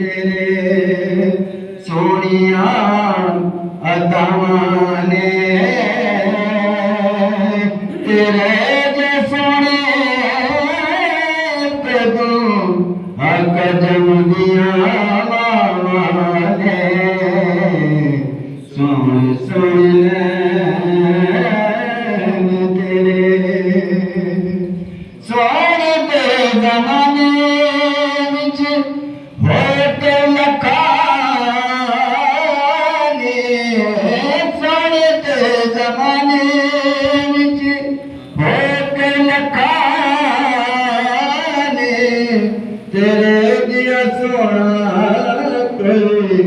तेरे सोनिया अदावां ने तेरे जे सोने कदों कदम दिया मावां ने सुन सुन सोने दे ज़माने विच होते लखाने सोने दे ज़माने विच होते लखाने तेरे दिया सोना कोई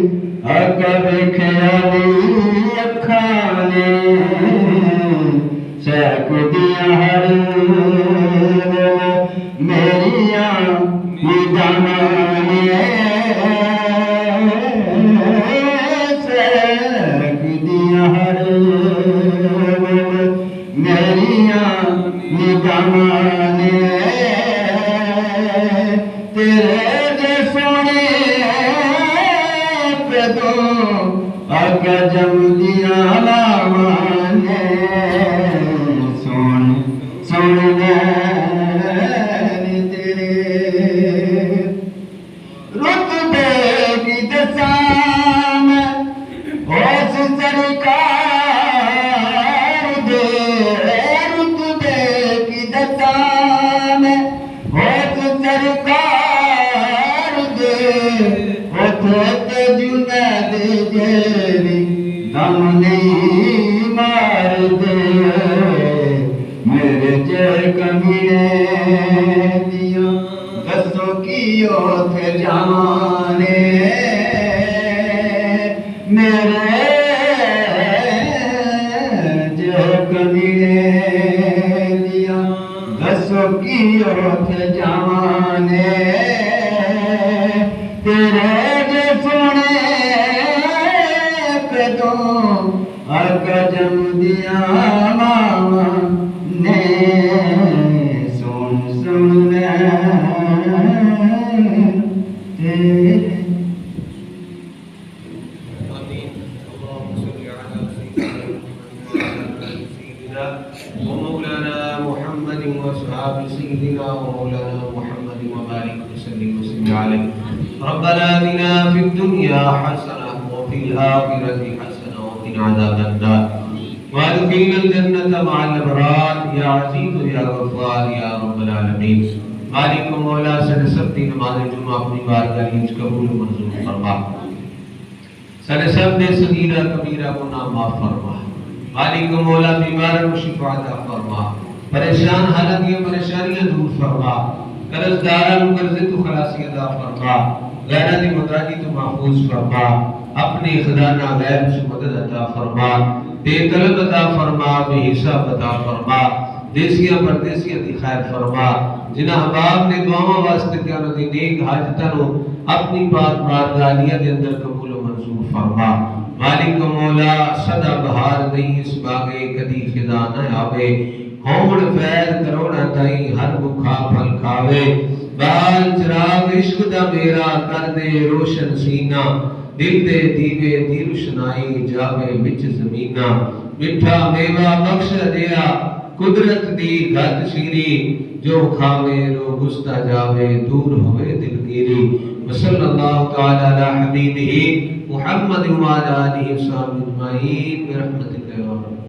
अगा वेख्या नहीं अखां ने सैक दिया हर मेरिया निदाने सैक दिया हर मेरिया निदाने तेरे जे सोने कदों अगा जम दिया लावां ने सुन सुन रुतबे की दसाम होश सरकार दे रुतबे की दसाम होश सरकार दे होते जुनैद जेरी दम नहीं मार दे मेरे जय कमीने दियो दसो कियो थे जाने मेरे जय कमीने दियो दसो कियो थे जाने तेरे जे सोने कदों अगा जम दिया मामा ने सुन सुन ومولانا محمد واصحاب سيدنا ومولانا محمد وبارك وسلم عليه ربنا آتنا في الدنيا حسنة وفي الآخرة حسنة وقنا عذاب النار وادخلنا الجنة مع الأبرار يا عزيز يا غفار يا رب العالمين मालिक मौला साडे सब दी नमाज जुमा अपनी बारगाह विच कबूल मंजूर फरमा साडे सब दे सगीरा कबीरा गुनाह माफ फरमा मालिक मौला बीमारों को शिफा अता फरमा परेशान हालत ये परेशानियां दूर फरमा कर्जदारों को कर्ज तो खलासी अता फरमा गैर दी मुताजी तो महफूज फरमा अपने खजाना गैर से मदद अता फरमा बेतलब अता फरमा बेहिसाब अता फरमा देसिया परदेसिया दी खैर फरमा जिन्हां अहबाब ने दुआवां वास्ते क्या दी नेक हाजतां नु अपनी पाक बारगाह दे अंदर कबूल मंजूर फरमा मालिक मौला सदा बहार नहीं इस बागे कदी खिदा न आवे होड़ फैल करोड़ा ताई हर भूखा फल खावे बाल चिराग इश्क दा मेरा कर दे रोशन सीना दिल दे दीवे दी रोशनाई जावे विच ज़मीना मिठा मेवा बख्श दिया कुदरत दी गत सीरी जो खावे रो गुस्ता जावे दूर होवे दिलगिरी वसल्लल्लाहु तआला अला हबीबिही मुहम्मद व अला आलिहि व सल्लम अजमईन बिरहमतिका या